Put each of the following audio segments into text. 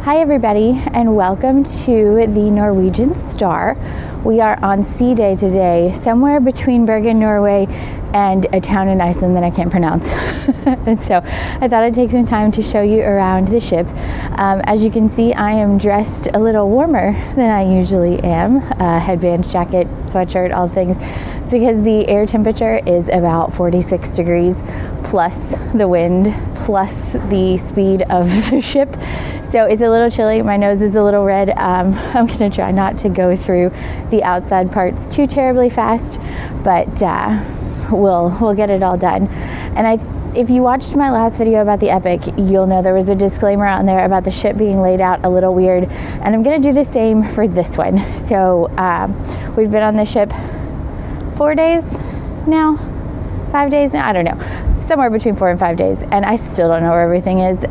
Hi everybody, and welcome to the Norwegian Star. We are on sea day today, somewhere between Bergen, Norway, and a town in Iceland that I can't pronounce. And so I thought I'd take some time to show you around the ship. As you can see, I am dressed a little warmer than I usually am. Headband, jacket, sweatshirt, all things. It's because the air temperature is about 46 degrees plus the wind plus the speed of the ship. So it's a little chilly. My nose is a little red. I'm gonna try not to go through the outside parts too terribly fast, but we'll get it all done. And if you watched my last video about the Epic, you'll know there was a disclaimer on there about the ship being laid out a little weird, and I'm gonna do the same for this one. So we've been on the ship 4 days now, 5 days now, I don't know, somewhere between 4 and 5 days, and I still don't know where everything is.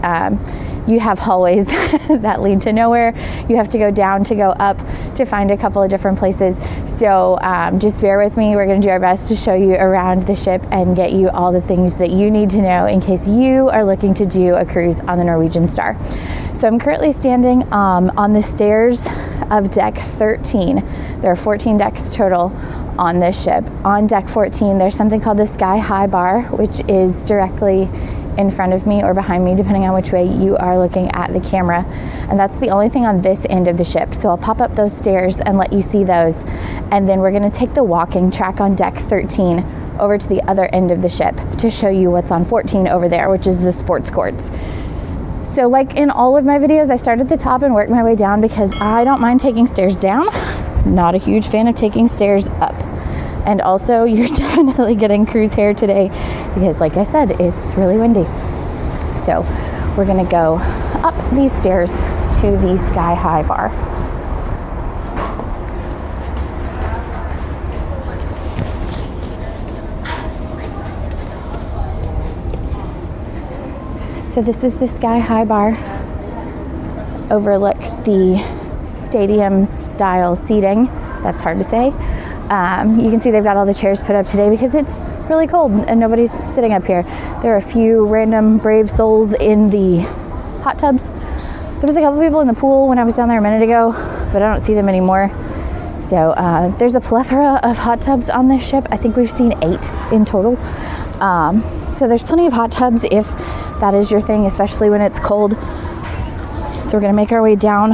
You have hallways that lead to nowhere. You have to go down to go up to find a couple of different places. So just bear with me. We're going to do our best to show you around the ship and get you all the things that you need to know in case you are looking to do a cruise on the Norwegian Star. So I'm currently standing on the stairs of deck 13. There are 14 decks total on this ship. On deck 14, there's something called the Sky High Bar, which is directly in front of me or behind me, depending on which way you are looking at the camera. And that's the only thing on this end of the ship. So I'll pop up those stairs and let you see those. And then we're gonna take the walking track on deck 13 over to the other end of the ship to show you what's on 14 over there, which is the sports courts. So like in all of my videos, I start at the top and work my way down because I don't mind taking stairs down. Not a huge fan of taking stairs up. And also, you're definitely getting cruise hair today because, like I said, it's really windy. So we're gonna go up these stairs to the Sky High Bar. So this is the Sky High Bar. Overlooks the stadium style seating. That's hard to say. You can see they've got all the chairs put up today because it's really cold and nobody's sitting up here. There are a few random brave souls in the hot tubs. There was a couple people in the pool when I was down there a minute ago, but I don't see them anymore. So there's a plethora of hot tubs on this ship. I think we've seen 8 in total. So there's plenty of hot tubs if that is your thing, especially when it's cold. So we're gonna make our way down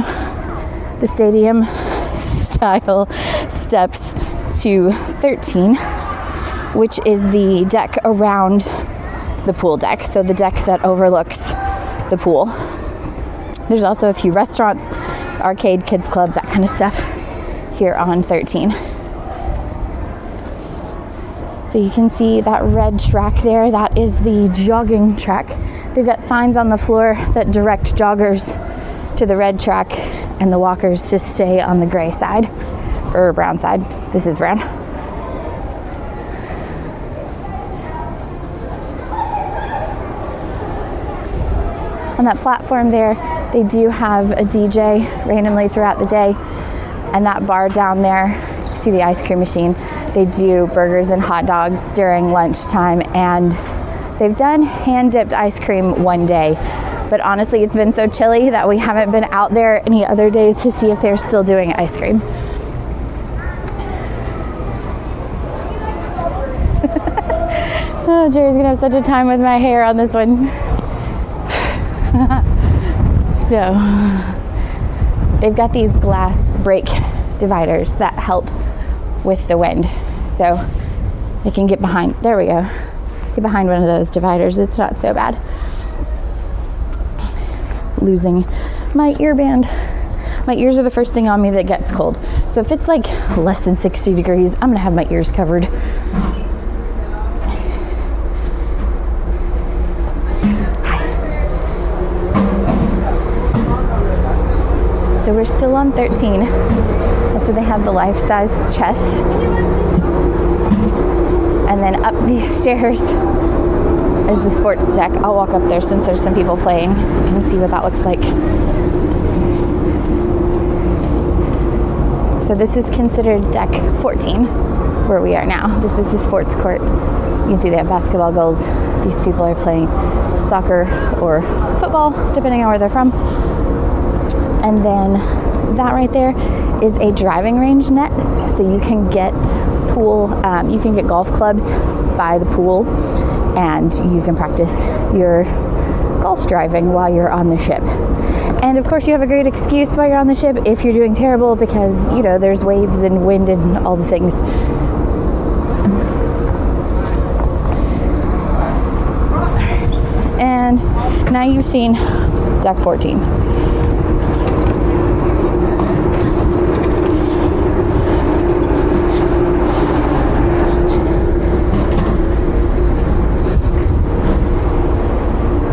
the stadium style steps to 13, which is the deck around the pool deck, so the deck that overlooks the pool. There's also a few restaurants, arcade, kids club, that kind of stuff here on 13. So you can see that red track there, that is the jogging track. They've got signs on the floor that direct joggers to the red track and the walkers to stay on the gray side. Or brown side. This is brown. On that platform there, they do have a DJ randomly throughout the day. And that bar down there, you see the ice cream machine. They do burgers and hot dogs during lunchtime, and they've done hand-dipped ice cream one day. But honestly, it's been so chilly that we haven't been out there any other days to see if they're still doing ice cream. Oh, Jerry's gonna have such a time with my hair on this one. So, they've got these glass brake dividers that help with the wind. So, I can get behind, there we go. Get behind one of those dividers, it's not so bad. Losing my earband. My ears are the first thing on me that gets cold. So if it's like less than 60 degrees, I'm gonna have my ears covered. So we're still on 13. That's where they have the life-size chess. And then up these stairs is the sports deck. I'll walk up there since there's some people playing so you can see what that looks like. So this is considered deck 14, where we are now. This is the sports court. You can see they have basketball goals. These people are playing soccer or football, depending on where they're from. And then that right there is a driving range net, so you can get you can get golf clubs by the pool, and you can practice your golf driving while you're on the ship. And of course you have a great excuse while you're on the ship if you're doing terrible, because you know there's waves and wind and all the things. And now you've seen deck 14.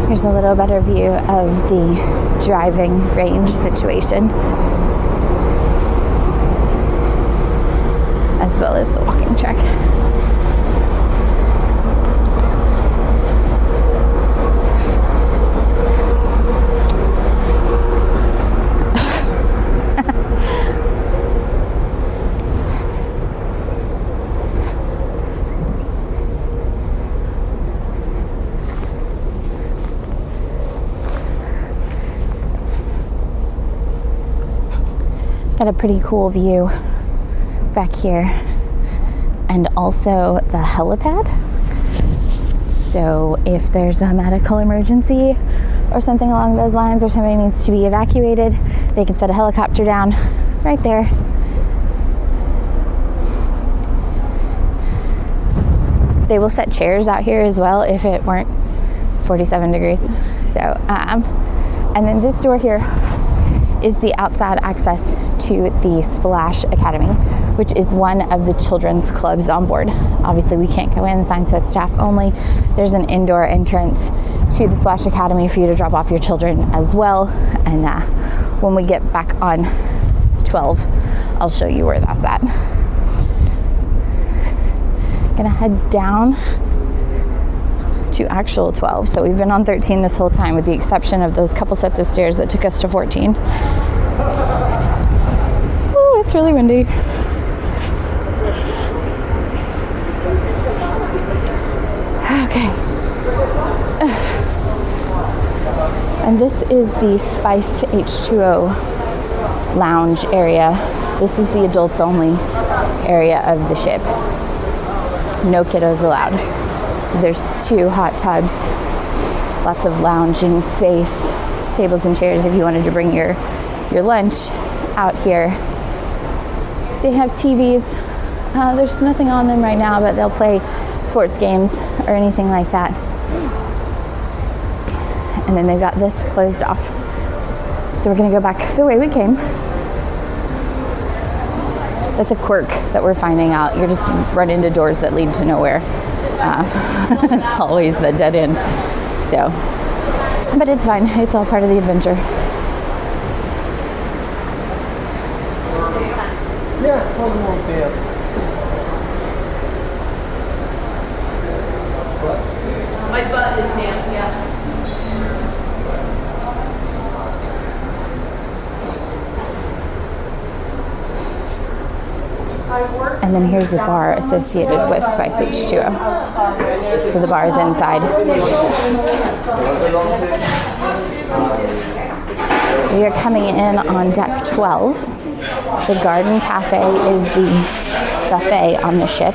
Here's a little better view of the driving range situation, as well as the walking track. Got a pretty cool view back here, and also the helipad. So if there's a medical emergency or something along those lines, or somebody needs to be evacuated, they can set a helicopter down right there. They will set chairs out here as well if it weren't 47 degrees. So, and then this door here is the outside access to the Splash Academy, which is one of the children's clubs on board. Obviously we can't go in, the sign says staff only. There's an indoor entrance to the Splash Academy for you to drop off your children as well. And when we get back on 12, I'll show you where that's at. Gonna head down to actual 12. So we've been on 13 this whole time, with the exception of those couple sets of stairs that took us to 14. Oh, it's really windy. Okay. And this is the Spice H2O lounge area. This is the adults only area of the ship. No kiddos allowed. So there's 2 hot tubs, lots of lounging space, tables and chairs if you wanted to bring your lunch out here. They have TVs. There's nothing on them right now, but they'll play sports games or anything like that. And then they've got this closed off. So we're gonna go back the way we came. That's a quirk that we're finding out. You just run into doors that lead to nowhere. Always the dead end. So, but it's fine. It's all part of the adventure. Yeah, close them up there. My butt is damp, yeah. And then here's the bar associated with Spice H2O. So the bar is inside. We are coming in on deck 12. The Garden Cafe is the buffet on the ship.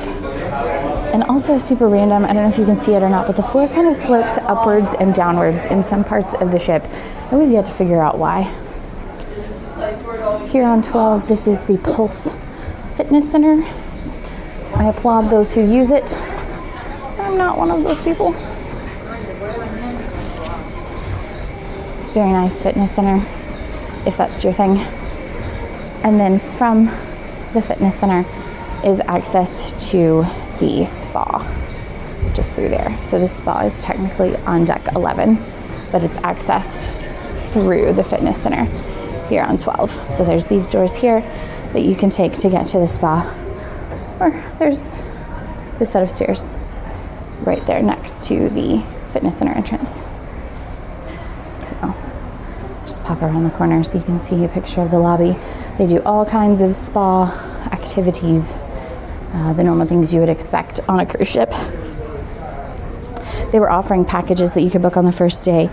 And also super random, I don't know if you can see it or not, but the floor kind of slopes upwards and downwards in some parts of the ship. And we've yet to figure out why. Here on 12, this is the Pulse Fitness Center. I applaud those who use it. I'm not one of those people. Very nice fitness center, if that's your thing. And then from the fitness center is access to the spa, just through there. So the spa is technically on deck 11, but it's accessed through the fitness center here on 12. So there's these doors here that you can take to get to the spa, or there's this set of stairs right there next to the fitness center entrance. So just pop around the corner so you can see a picture of the lobby. They do all kinds of spa activities, the normal things you would expect on a cruise ship. They were offering packages that you could book on the first day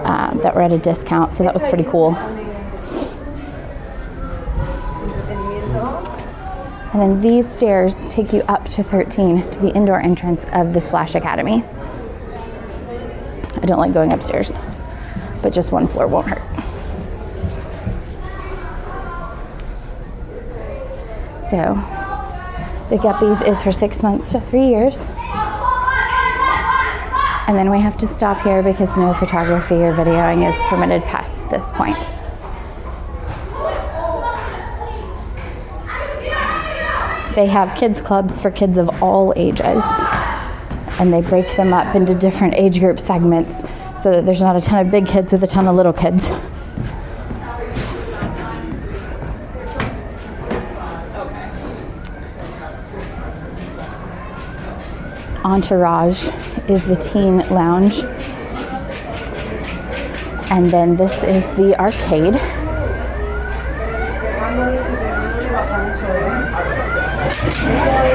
that were at a discount, so that was pretty cool. And then these stairs take you up to 13 to the indoor entrance of the Splash Academy. I don't like going upstairs, but just one floor won't hurt. So the Guppies is for 6 months to 3 years. And then we have to stop here because no photography or videoing is permitted past this point. They have kids clubs for kids of all ages, and they break them up into different age group segments so that there's not a ton of big kids with a ton of little kids. Entourage is the teen lounge, and then this is the arcade.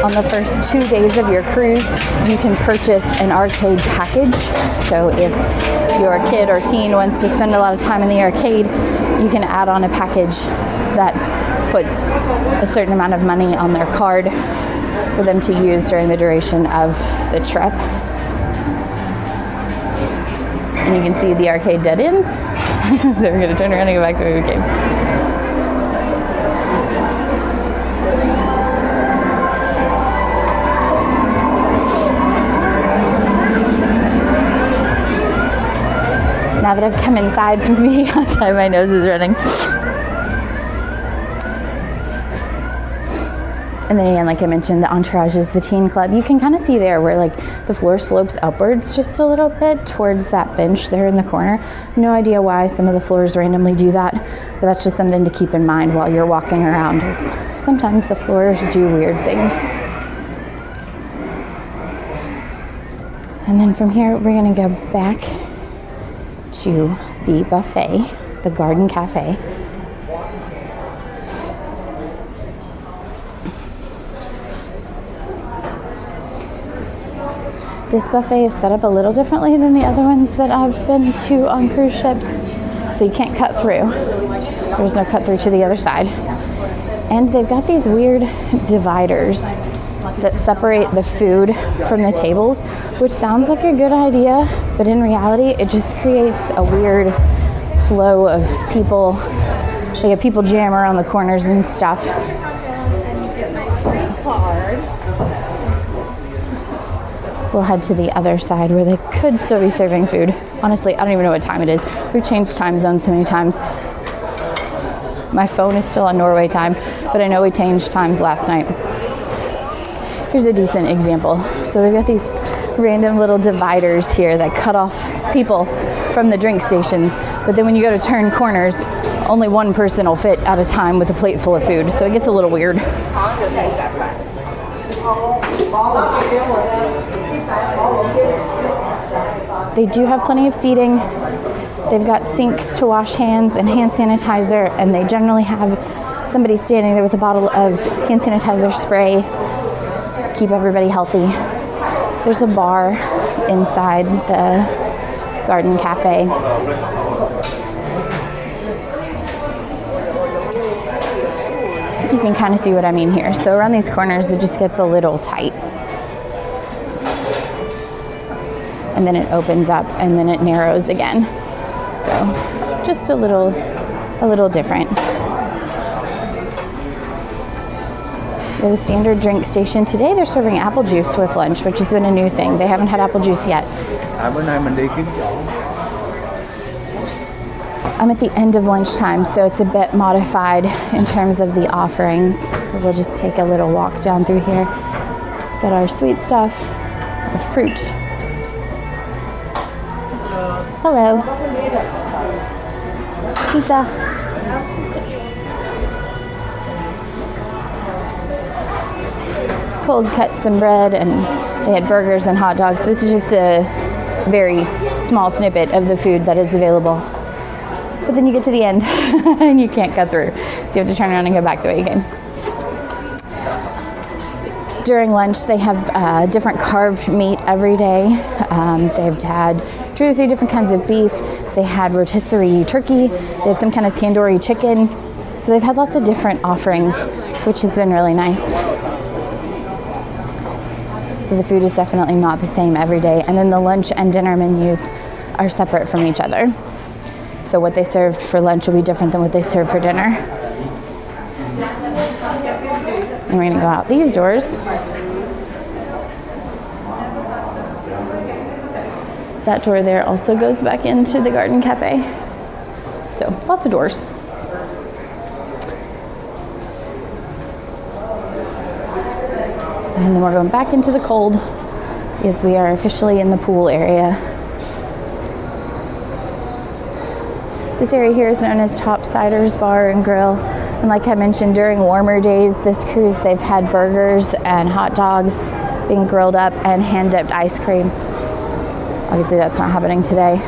On the first 2 days of your cruise, you can purchase an arcade package. So if your kid or teen wants to spend a lot of time in the arcade, you can add on a package that puts a certain amount of money on their card for them to use during the duration of the trip. And you can see the arcade dead ends. So we're gonna turn around and go back the way we came. Now that I've come inside from being outside, my nose is running. And then again, like I mentioned, the Entourage is the teen club. You can kind of see there where like the floor slopes upwards just a little bit towards that bench there in the corner. No idea why some of the floors randomly do that, but that's just something to keep in mind while you're walking around, is sometimes the floors do weird things. And then from here, we're gonna go back to the buffet, the Garden Cafe. This buffet is set up a little differently than the other ones that I've been to on cruise ships, so you can't cut through. There's no cut through to the other side. And they've got these weird dividers that separate the food from the tables, which sounds like a good idea, but in reality, it just creates a weird flow of people, like a people jam around the corners and stuff. We'll head to the other side where they could still be serving food. Honestly, I don't even know what time it is. We've changed time zones so many times. My phone is still on Norway time, but I know we changed times last night. Here's a decent example. So they've got these random little dividers here that cut off people from the drink stations, but then when you go to turn corners, only one person will fit at a time with a plate full of food, so it gets a little weird. They do have plenty of seating. They've got sinks to wash hands and hand sanitizer, and they generally have somebody standing there with a bottle of hand sanitizer spray to keep everybody healthy. There's a bar inside the Garden Cafe. You can kind of see what I mean here. So around these corners, it just gets a little tight. And then it opens up and then it narrows again. So just a little different. They have a standard drink station. Today they're serving apple juice with lunch, which has been a new thing. They haven't had apple juice yet. I'm at the end of lunchtime, so it's a bit modified in terms of the offerings. We'll just take a little walk down through here. Got our sweet stuff, our fruit. Hello. Pizza. Cold cuts and bread, and they had burgers and hot dogs. This is just a very small snippet of the food that is available. But then you get to the end and you can't cut through. So you have to turn around and go back the way you came. During lunch, they have different carved meat every day. They've had 2 or 3 different kinds of beef. They had rotisserie turkey. They had some kind of tandoori chicken. So they've had lots of different offerings which has been really nice. So the food is definitely not the same every day. And then the lunch and dinner menus are separate from each other. So what they served for lunch will be different than what they serve for dinner. And we're gonna go out these doors. That door there also goes back into the garden cafe. So lots of doors. And then we're going back into the cold because we are officially in the pool area. This area here is known as Topsiders Bar and Grill. And like I mentioned, during warmer days, this cruise, they've had burgers and hot dogs being grilled up and hand-dipped ice cream. Obviously that's not happening today.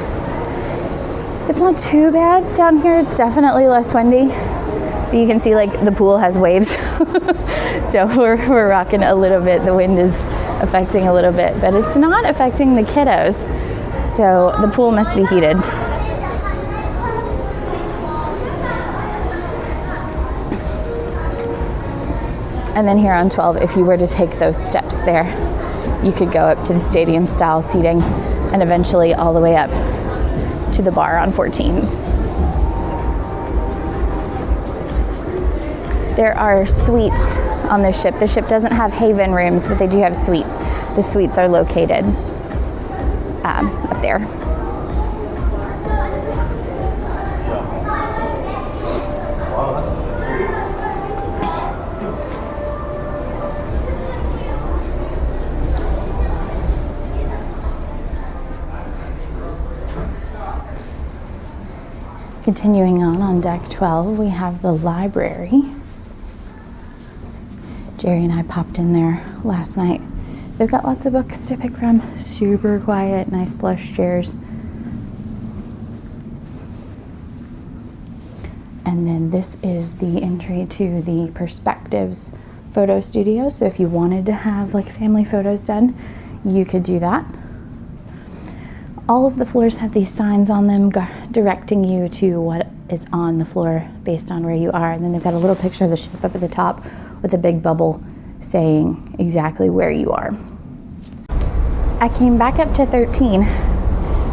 It's not too bad down here. It's definitely less windy. But you can see like the pool has waves. So we're rocking a little bit. The wind is affecting a little bit, but it's not affecting the kiddos. So the pool must be heated. And then here on 12, if you were to take those steps there, you could go up to the stadium style seating and eventually all the way up to the bar on 14. There are suites on the ship. The ship doesn't have haven rooms, but they do have suites. The suites are located up there. Continuing on deck 12, we have the library. Jerry and I popped in there last night. They've got lots of books to pick from. Super quiet, nice plush chairs. And then this is the entry to the Perspectives photo studio. So if you wanted to have like family photos done, you could do that. All of the floors have these signs on them directing you to what is on the floor based on where you are. And then they've got a little picture of the ship up at the top with a big bubble saying exactly where you are. I came back up to 13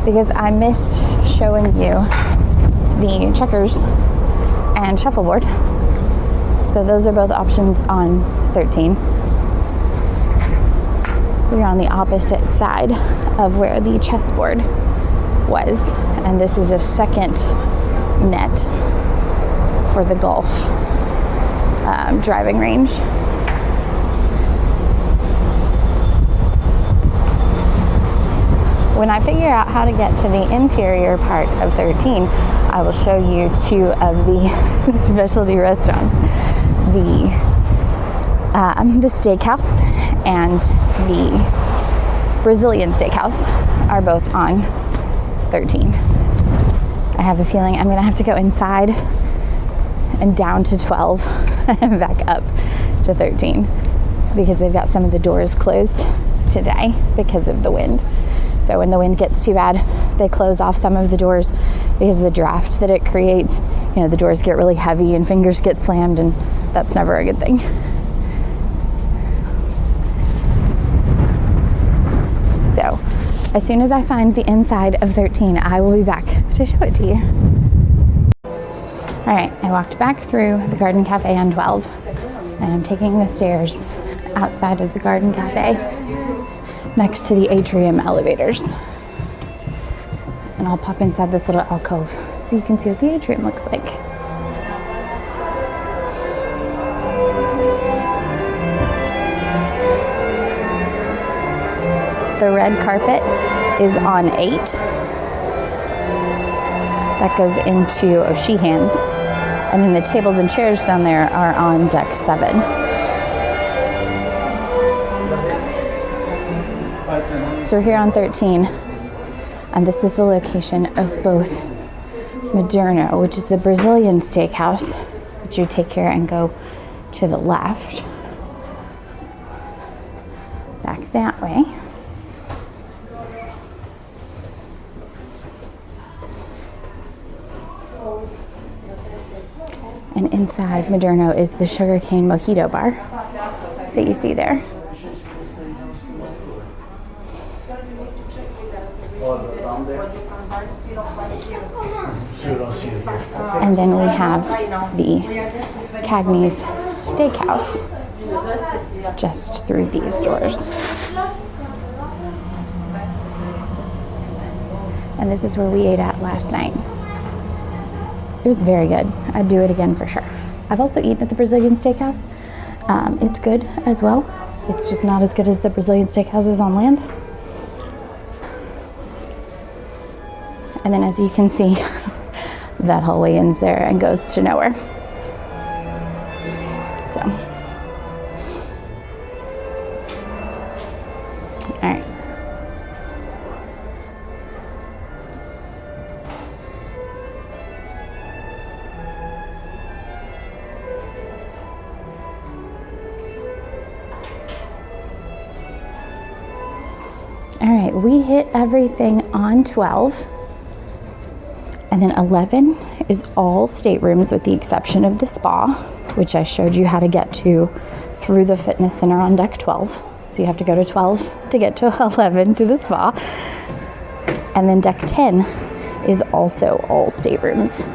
because I missed showing you the checkers and shuffleboard. So those are both options on 13. We're on the opposite side of where the chessboard was. And this is a second net for the golf driving range. When I figure out how to get to the interior part of 13, I will show you two of the specialty restaurants. The steakhouse and the Brazilian steakhouse are both on 13. I have a feeling I'm gonna have to go inside and down to 12 and back up to 13 because they've got some of the doors closed today because of the wind. So when the wind gets too bad, they close off some of the doors because of the draft that it creates. You know, the doors get really heavy and fingers get slammed, and that's never a good thing. So as soon as I find the inside of 13, I will be back to show it to you. All right, I walked back through the Garden Cafe on 12, and I'm taking the stairs outside of the Garden Cafe next to the atrium elevators. And I'll pop inside this little alcove so you can see what the atrium looks like. The red carpet is on 8. That goes into O'Sheehan's. And then the tables and chairs down there are on deck 7. So we're here on 13, and this is the location of both Moderno, which is the Brazilian steakhouse, which you take here and go to the left, back that way. And inside Moderno is the sugarcane mojito bar that you see there. And then we have the Cagney's Steakhouse just through these doors. And this is where we ate at last night. It was very good. I'd do it again for sure. I've also eaten at the Brazilian Steakhouse. It's good as well. It's just not as good as the Brazilian steakhouses on land. And then as you can see, that hallway ends there and goes to nowhere. So, all right. All right, we hit everything on 12. And then 11 is all staterooms with the exception of the spa, which I showed you how to get to through the fitness center on deck 12. So you have to go to 12 to get to 11 to the spa. And then deck 10 is also all staterooms.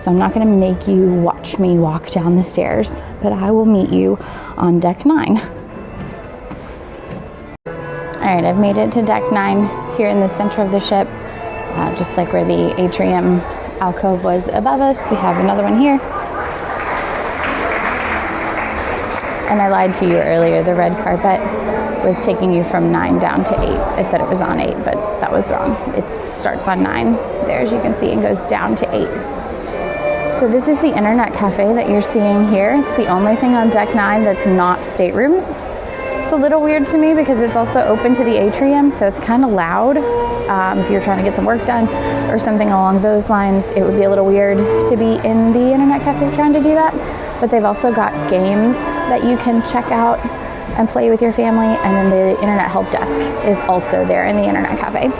So I'm not gonna make you watch me walk down the stairs, but I will meet you on deck 9. All right, I've made it to deck 9 here in the center of the ship. Just like where the atrium alcove was above us, we have another one here. And I lied to you earlier, the red carpet was taking you from 9 down to 8. I said it was on 8, but that was wrong. It starts on 9, there as you can see, and goes down to 8. So this is the internet cafe that you're seeing here. It's the only thing on deck 9 that's not staterooms. It's a little weird to me because it's also open to the atrium, so it's kind of loud. If you're trying to get some work done or something along those lines, it would be a little weird to be in the internet cafe trying to do that. But they've also got games that you can check out and play with your family, and then the internet help desk is also there in the internet cafe.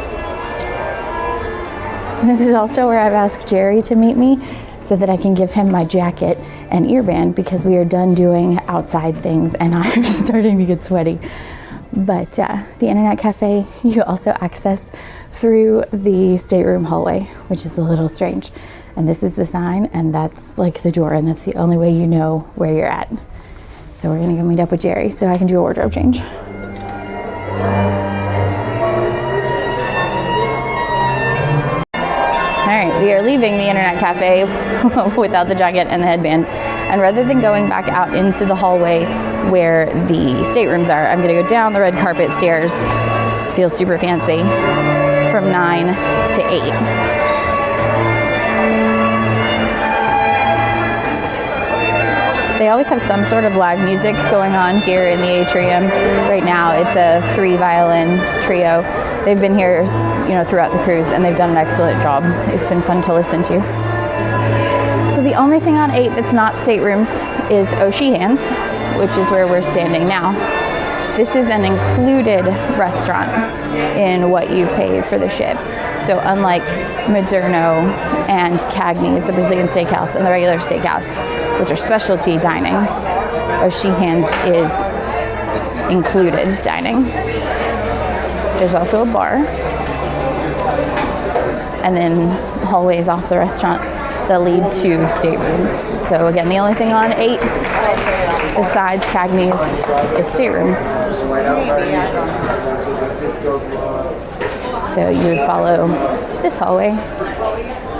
This is also where I've asked Jerry to meet me so that I can give him my jacket and earband because we are done doing outside things and I'm starting to get sweaty. But the internet cafe, you also access through the stateroom hallway, which is a little strange. And this is the sign, and that's like the door, and that's the only way you know where you're at. So we're gonna go meet up with Jerry so I can do a wardrobe change. All right, we are leaving the internet cafe without the jacket and the headband. And rather than going back out into the hallway where the staterooms are, I'm gonna go down the red carpet stairs, feels super fancy, from 9 to 8. They always have some sort of live music going on here in the atrium. Right now, it's a 3-violin trio. They've been here, throughout the cruise, and they've done an excellent job. It's been fun to listen to. So the only thing on 8 that's not staterooms is O'Sheehan's, which is where we're standing now. This is an included restaurant in what you paid for the ship. So unlike Moderno and Cagney's, the Brazilian steakhouse, and the regular steakhouse, which are specialty dining, O'Sheehan's is included dining. There's also a bar, and then hallways off the restaurant that lead to staterooms. So again, the only thing on 8 besides Cagney's is staterooms. So you would follow this hallway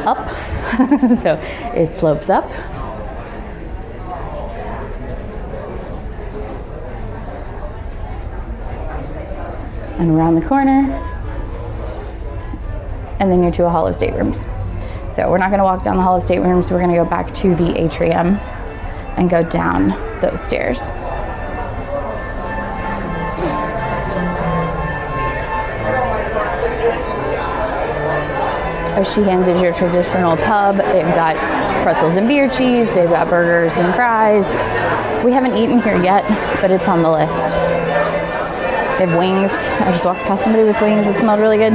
up, so it slopes up. And around the corner, and then you're to a hall of staterooms. So we're not gonna walk down the hall of staterooms, we're gonna go back to the atrium and go down those stairs. O'Sheehan's is your traditional pub. They've got pretzels and beer cheese, they've got burgers and fries. We haven't eaten here yet, but it's on the list. They have wings. I just walked past somebody with wings that smelled really good.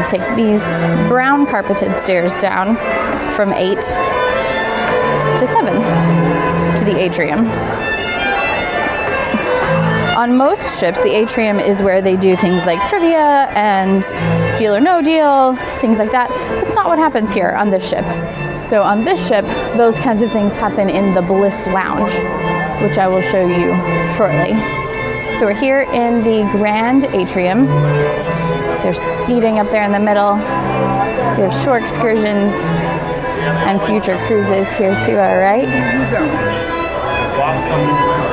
You take these brown carpeted stairs down from 8 to 7 to the atrium. On most ships, the atrium is where they do things like trivia and deal or no deal, things like that. That's not what happens here on this ship. So on this ship, those kinds of things happen in the Bliss Lounge, which I will show you shortly. So we're here in the Grand Atrium. There's seating up there in the middle. We have shore excursions and future cruises here too, all right?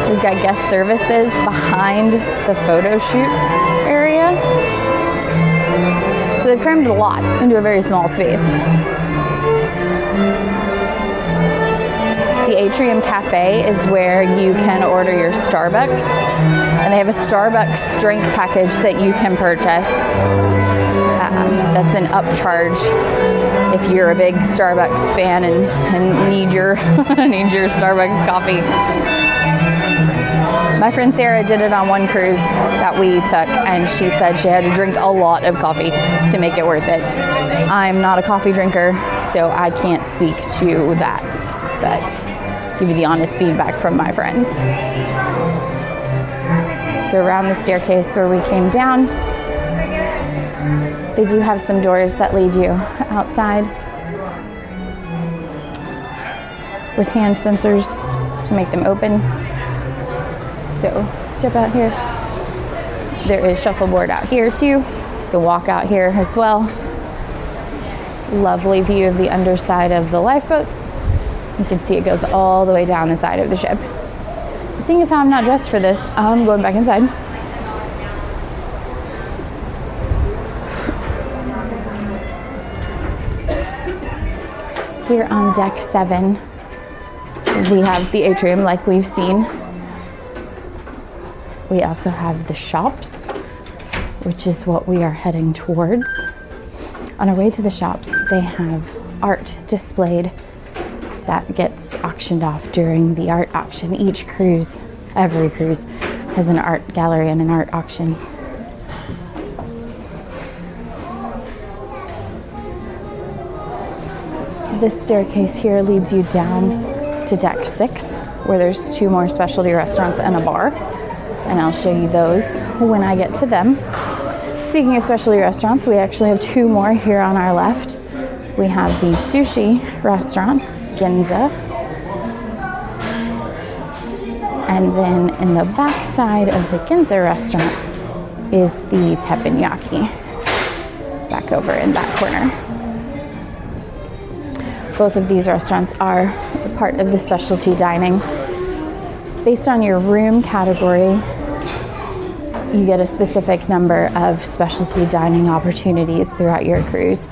We've got guest services behind the photo shoot area. So they crammed a lot into a very small space. The Atrium Cafe is where you can order your Starbucks, and they have a Starbucks drink package that you can purchase. That's an upcharge if you're a big Starbucks fan and need your need your Starbucks coffee. My friend Sarah did it on one cruise that we took, and she said she had to drink a lot of coffee to make it worth it. I'm not a coffee drinker, so I can't speak to that, but give you the honest feedback from my friends. So around the staircase where we came down, they do have some doors that lead you outside with hand sensors to make them open. So step out here. There is shuffleboard out here too. You can walk out here as well. Lovely view of the underside of the lifeboats. You can see it goes all the way down the side of the ship. But seeing as how I'm not dressed for this, I'm going back inside. Here on deck 7, we have the atrium like we've seen. We also have the shops, which is what we are heading towards. On our way to the shops, they have art displayed that gets auctioned off during the art auction. Each cruise, every cruise, has an art gallery and an art auction. This staircase here leads you down to deck 6, where there's 2 more specialty restaurants and a bar. And I'll show you those when I get to them. Speaking of specialty restaurants, we actually have 2 more here on our left. We have the sushi restaurant, Ginza. And then in the back side of the Ginza restaurant is the teppanyaki, back over in that corner. Both of these restaurants are part of the specialty dining. Based on your room category, you get a specific number of specialty dining opportunities throughout your cruise,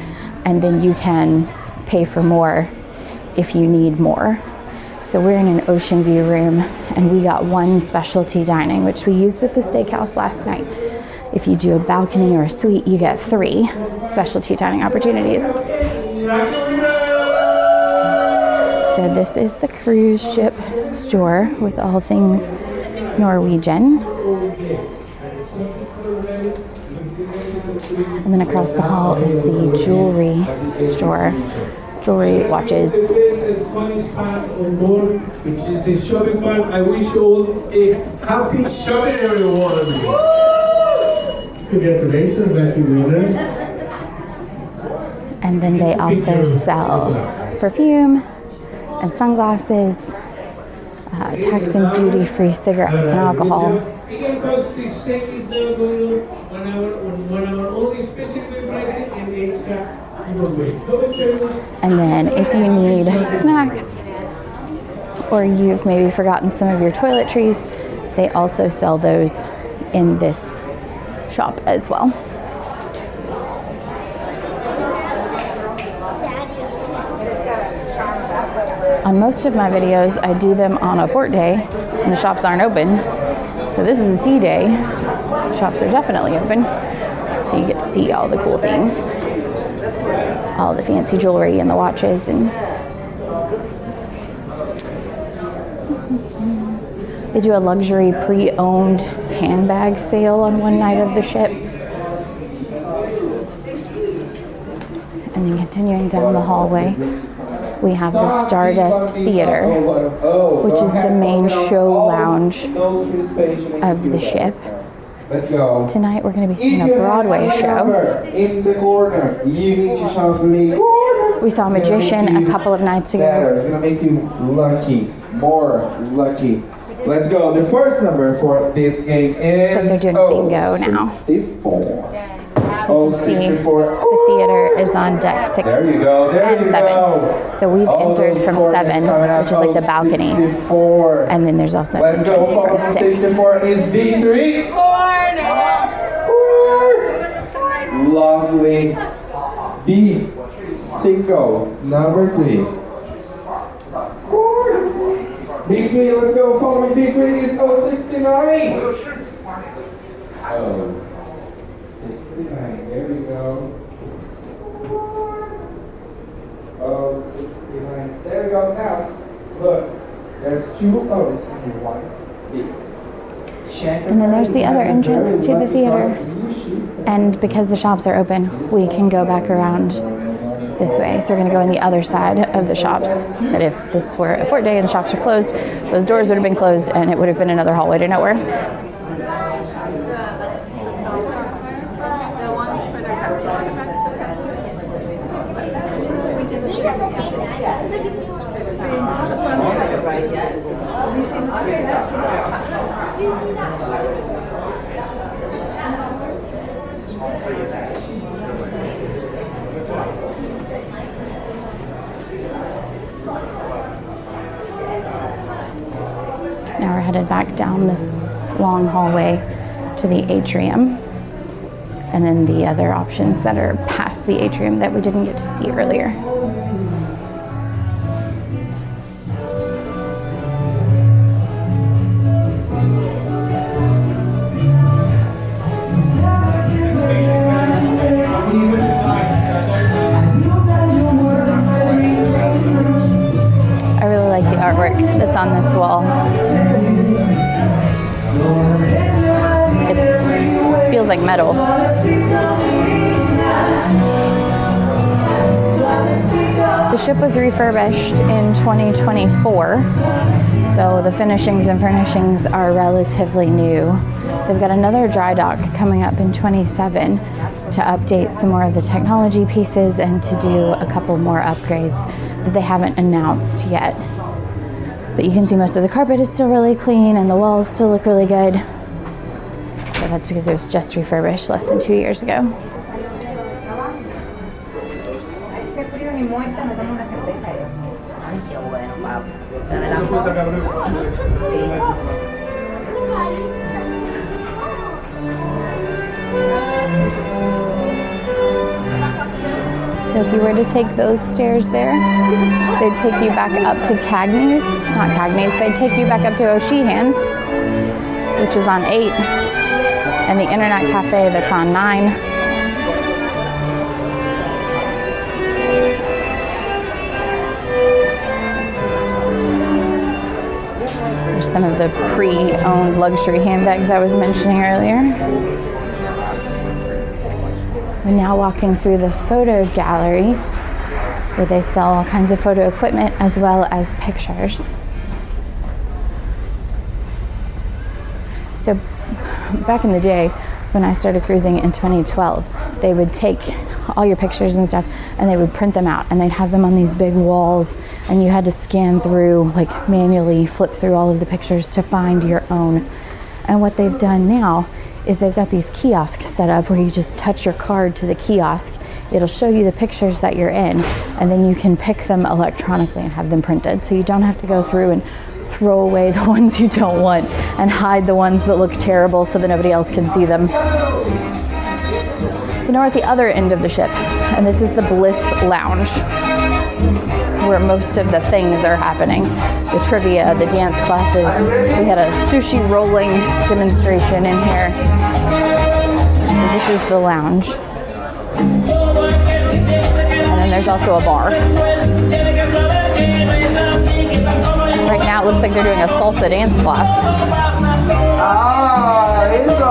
and then you can pay for more if you need more. So we're in an ocean view room, and we got 1 specialty dining, which we used at the steakhouse last night. If you do a balcony or a suite, you get 3 specialty dining opportunities. So this is the cruise ship store with all things Norwegian. And then across the hall is the jewelry store. Jewelry, watches. Which is the shopping fund. I wish you all a happy shopping, everyone. Congratulations, lucky winner. And then they also sell perfume and sunglasses, tax and duty-free cigarettes and alcohol. Again, folks, this sale is now going on 1 hour only, specifically pricing and extra giveaway. And then if you need snacks or you've maybe forgotten some of your toiletries, they also sell those in this shop as well. On most of my videos, I do them on a port day and the shops aren't open. So this is a sea day. Shops are definitely open. So you get to see all the cool things. All the fancy jewelry and the watches. And they do a luxury pre-owned handbag sale on one night of the ship. And then continuing down the hallway, we have the Stardust Theater, which is the main show lounge of the ship. Let's go. Tonight we're going to be seeing a Broadway show. In the corner, you need to shout for me. We saw Magician a couple of nights ago. It's gonna make you lucky, more lucky. Let's go. The first number for this game is So they're doing bingo now. 64. So you can see the theater is on deck 6 There you go. There and you 7. go. So we've entered from 7, which is like the balcony. 64. And then there's also an Let's go. entrance from 6. 64 is B3. Lovely. B5, number 3. B3, let's go. Following B3 is 069. Oh, 69. There we go. Oh, 69. There we go. Now, look. There's 2. Oh, this is 1. And then there's the other entrance to the theater. And because the shops are open, we can go back around this way. So we're going to go on the other side of the shops. But if this were a port day and the shops were closed, those doors would have been closed and it would have been another hallway to nowhere. Now we're headed back down this long hallway to the atrium, and then the other options that are past the atrium that we didn't get to see earlier. I really like the artwork that's on this wall. It feels like metal. The ship was refurbished in 2024, so the finishings and furnishings are relatively new. They've got another dry dock coming up in 27 to update some more of the technology pieces and to do a couple more upgrades that they haven't announced yet. But you can see most of the carpet is still really clean and the walls still look really good. So that's because it was just refurbished less than 2 years ago. So if you were to take those stairs there, they'd take you back up to Cagney's, not Cagney's, they'd take you back up to O'Sheehan's, which is on 8, and the Internet Cafe that's on 9. There's some of the pre-owned luxury handbags I was mentioning earlier. We're now walking through the photo gallery where they sell all kinds of photo equipment as well as pictures. So back in the day when I started cruising in 2012, they would take all your pictures and stuff and they would print them out and they'd have them on these big walls and you had to scan through, like manually flip through all of the pictures to find your own. And what they've done now is they've got these kiosks set up where you just touch your card to the kiosk. It'll show you the pictures that you're in, and then you can pick them electronically and have them printed. So you don't have to go through and throw away the ones you don't want and hide the ones that look terrible so that nobody else can see them. So now we're at the other end of the ship, and this is the Bliss Lounge, where most of the things are happening. The trivia, the dance classes. We had a sushi rolling demonstration in here. So this is the lounge. And then there's also a bar. Right now it looks like they're doing a salsa dance class. Ah, eso.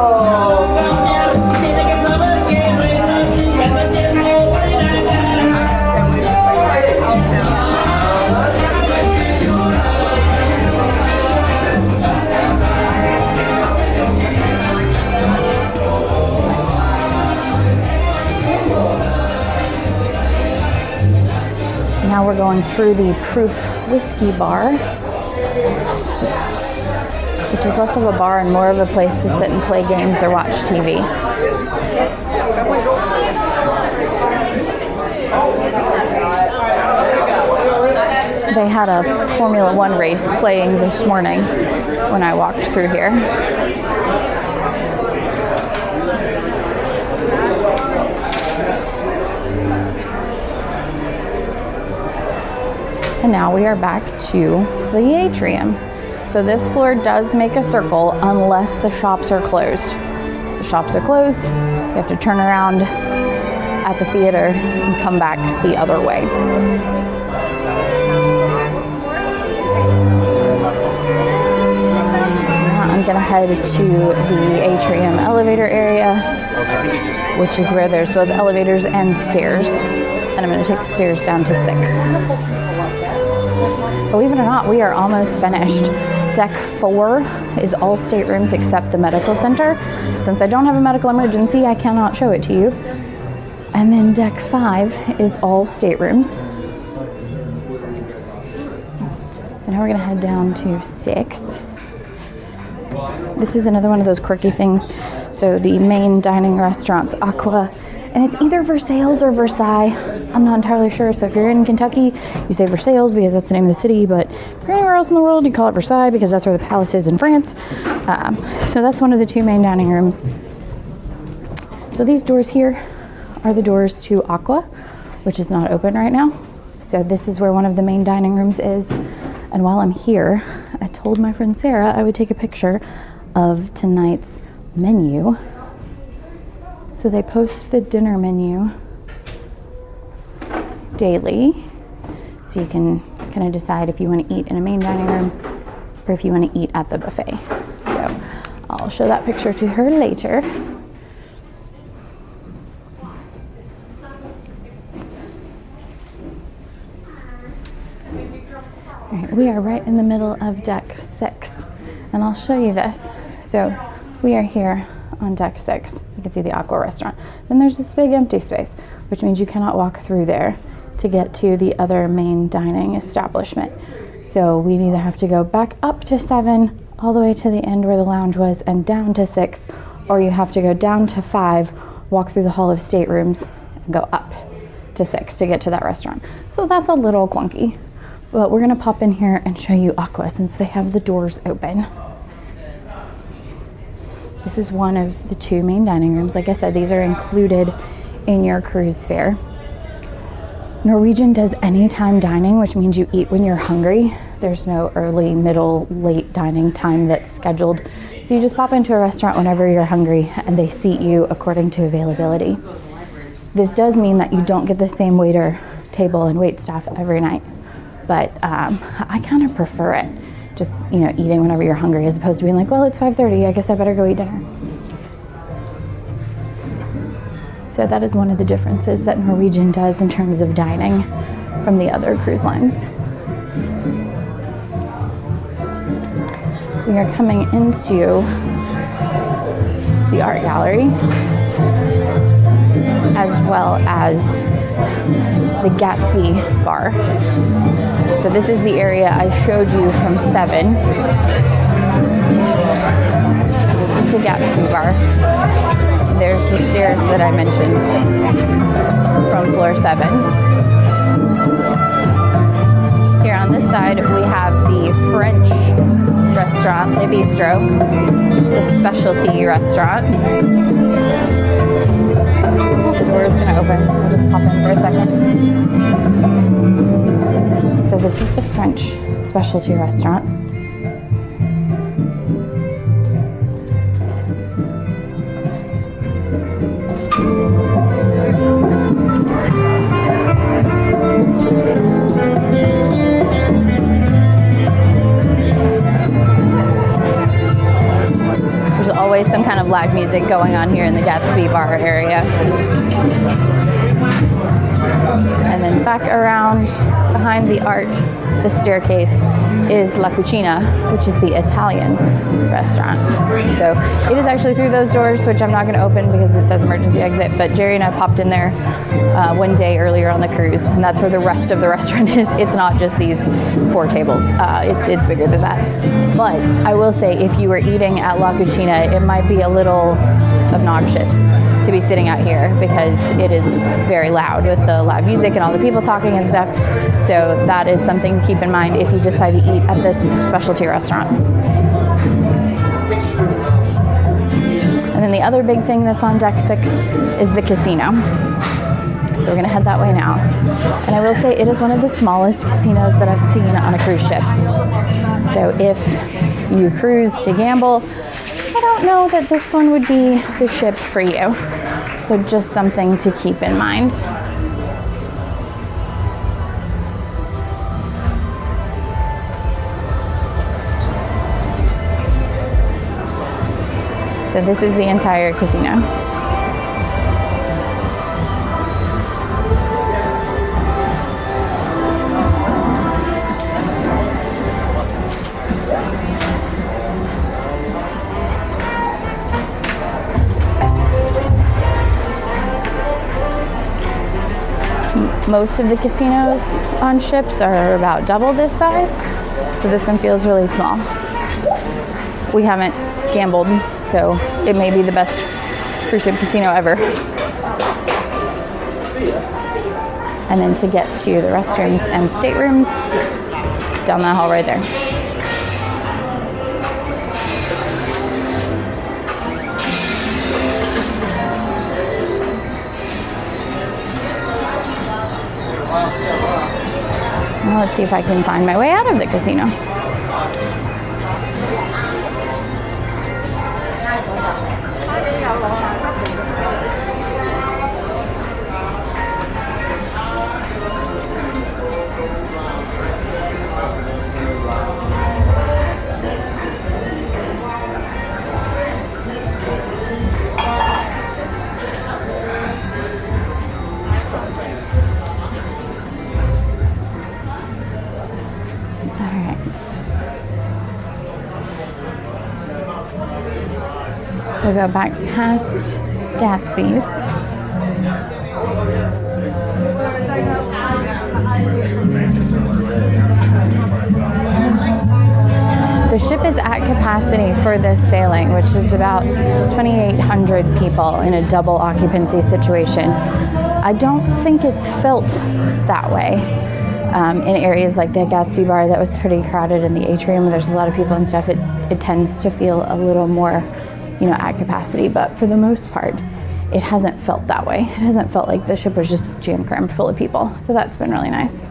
we're going through the Proof Whiskey Bar, which is less of a bar and more of a place to sit and play games or watch TV. They had a Formula One race playing this morning when I walked through here. And now we are back to the atrium. So this floor does make a circle unless the shops are closed. If the shops are closed, you have to turn around at the theater and come back the other way. I'm gonna head to the atrium elevator area, which is where there's both elevators and stairs. And I'm gonna take the stairs down to 6. Believe it or not, we are almost finished. Deck 4 is all staterooms except the medical center. Since I don't have a medical emergency, I cannot show it to you. And then deck 5 is all staterooms. So now we're gonna head down to 6. This is another one of those quirky things. So the main dining restaurant's Aqua, and it's either Versailles or Versailles. I'm not entirely sure. So if you're in Kentucky, you say Versailles because that's the name of the city, but if you're anywhere else in the world, you call it Versailles because that's where the palace is in France. So that's one of the 2 main dining rooms. So these doors here are the doors to Aqua, which is not open right now. So this is where one of the main dining rooms is. And while I'm here, I told my friend Sarah I would take a picture of tonight's menu. So they post the dinner menu daily. So you can kind of decide if you want to eat in a main dining room or if you want to eat at the buffet. So I'll show that picture to her later. All right, we are right in the middle of deck 6, and I'll show you this. So we are here on deck 6. You can see the Aqua restaurant. Then there's this big empty space, which means you cannot walk through there to get to the other main dining establishment. So we either have to go back up to 7, all the way to the end where the lounge was, and down to 6, or you have to go down to 5, walk through the hall of staterooms, and go up to 6 to get to that restaurant. So that's a little clunky. But we're gonna pop in here and show you Aqua since they have the doors open. This is one of the 2 main dining rooms. Like I said, these are included in your cruise fare. Norwegian does anytime dining, which means you eat when you're hungry. There's no early, middle, late dining time that's scheduled. So you just pop into a restaurant whenever you're hungry and they seat you according to availability. This does mean that you don't get the same waiter, table, and wait staff every night. But I kind of prefer it. Just, eating whenever you're hungry as opposed to being like, well, it's 5:30, I guess I better go eat dinner. So that is one of the differences that Norwegian does in terms of dining from the other cruise lines. We are coming into the art gallery as well as the Gatsby bar. So this is the area I showed you from 7. This is the Gatsby bar. There's the stairs that I mentioned from floor 7. Here on this side, we have the French restaurant, Le Bistro. It's a specialty restaurant. The door is going to open, so I'll just pop in for a second. So this is the French specialty restaurant. There's always some kind of live music going on here in the Gatsby bar area. And then back around behind the art, the staircase, is La Cucina, which is the Italian restaurant. So it is actually through those doors, which I'm not going to open because it says emergency exit, but Jerry and I popped in there one day earlier on the cruise, and that's where the rest of the restaurant is. It's not just these 4 tables. It's bigger than that. But I will say, if you were eating at La Cucina, it might be a little obnoxious to be sitting out here because it is very loud with the loud music and all the people talking and stuff. So that is something to keep in mind if you decide to eat at this specialty restaurant. And then the other big thing that's on deck 6 is the casino. So we're gonna head that way now. And I will say it is one of the smallest casinos that I've seen on a cruise ship. So if you cruise to gamble, I don't know that this one would be the ship for you. So just something to keep in mind. So this is the entire casino. Most of the casinos on ships are about double this size, so this one feels really small. We haven't gambled, so it may be the best cruise ship casino ever. And then to get to the restrooms and staterooms, down that hall right there. Well, let's see if I can find my way out of the casino. We'll go back past Gatsby's. The ship is at capacity for this sailing, which is about 2,800 people in a double occupancy situation. I don't think it's felt that way. In areas like the Gatsby bar that was pretty crowded in the atrium where there's a lot of people and stuff, it tends to feel a little more, at capacity, but for the most part, it hasn't felt that way. It hasn't felt like the ship was just jam crammed full of people, so that's been really nice.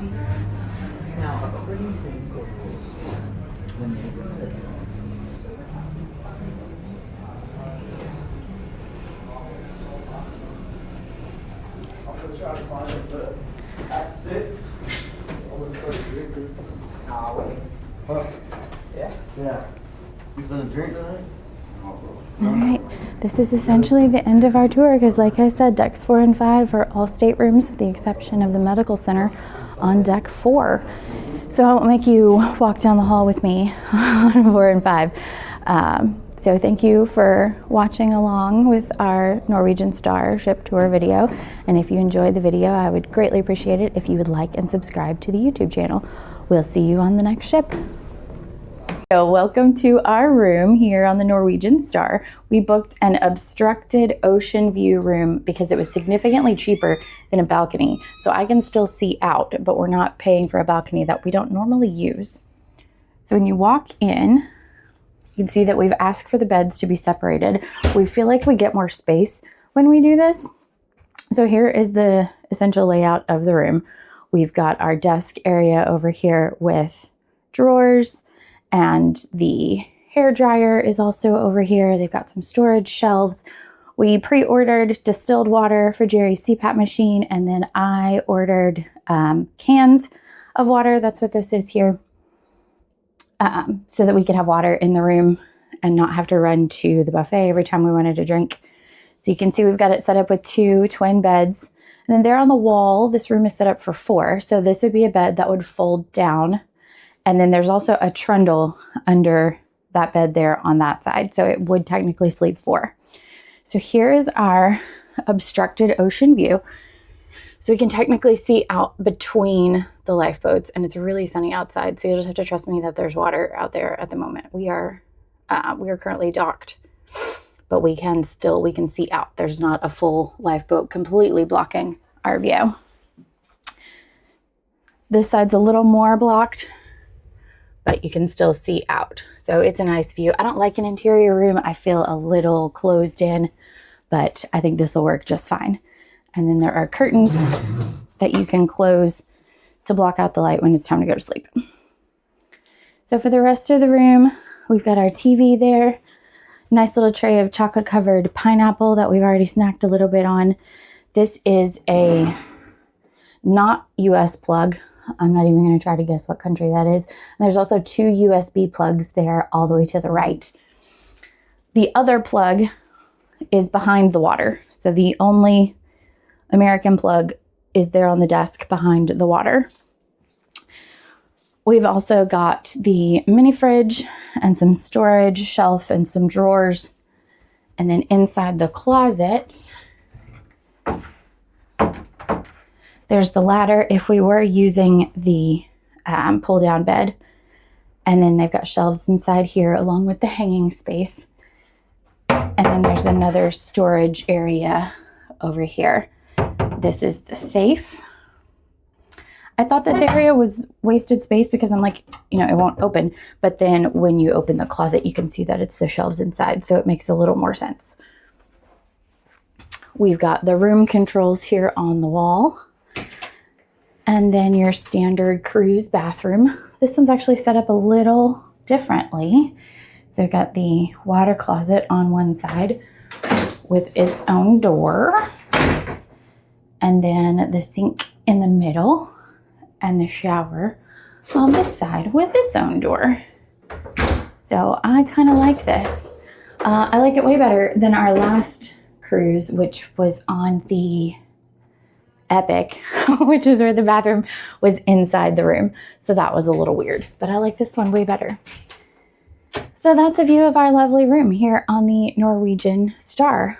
Yeah. You finna drink tonight? All right, this is essentially the end of our tour because, like I said, decks 4 and 5 are all staterooms with the exception of the medical center on deck 4. So I won't make you walk down the hall with me on 4 and 5. So thank you for watching along with our Norwegian Star ship tour video. And if you enjoyed the video, I would greatly appreciate it if you would like and subscribe to the YouTube channel. We'll see you on the next ship. So welcome to our room here on the Norwegian Star. We booked an obstructed ocean view room because it was significantly cheaper than a balcony. So I can still see out, but we're not paying for a balcony that we don't normally use. So when you walk in, you can see that we've asked for the beds to be separated. We feel like we get more space when we do this. So here is the essential layout of the room. We've got our desk area over here with drawers, and the hair dryer is also over here. They've got some storage shelves. We pre-ordered distilled water for Jerry's CPAP machine, and then I ordered cans of water. That's what this is here. So that we could have water in the room and not have to run to the buffet every time we wanted a drink. So you can see we've got it set up with 2 twin beds. And then there on the wall, this room is set up for 4. So this would be a bed that would fold down. And then there's also a trundle under that bed there on that side. So it would technically sleep 4. So here is our obstructed ocean view. So we can technically see out between the lifeboats, and it's really sunny outside. So you'll just have to trust me that there's water out there at the moment. We are currently docked, but we can see out. There's not a full lifeboat completely blocking our view. This side's a little more blocked, but you can still see out. So it's a nice view. I don't like an interior room. I feel a little closed in, but I think this will work just fine. And then there are curtains that you can close to block out the light when it's time to go to sleep. So for the rest of the room, we've got our TV there. Nice little tray of chocolate covered pineapple that we've already snacked a little bit on. This is a not US plug. I'm not even going to try to guess what country that is. And there's also 2 USB plugs there all the way to the right. The other plug is behind the water. So the only American plug is there on the desk behind the water. We've also got the mini fridge and some storage shelf and some drawers. And then inside the closet, there's the ladder if we were using the pull down bed. And then they've got shelves inside here along with the hanging space. And then there's another storage area over here. This is the safe. I thought this area was wasted space because I'm like, you know, it won't open. But then when you open the closet, you can see that it's the shelves inside. So it makes a little more sense. We've got the room controls here on the wall. And then your standard cruise bathroom. This one's actually set up a little differently. So we've got the water closet on one side with its own door. And then the sink in the middle and the shower on this side with its own door. So I kind of like this. I like it way better than our last cruise, which was on the Epic, which is where the bathroom was inside the room. So that was a little weird, but I like this one way better. So that's a view of our lovely room here on the Norwegian Star.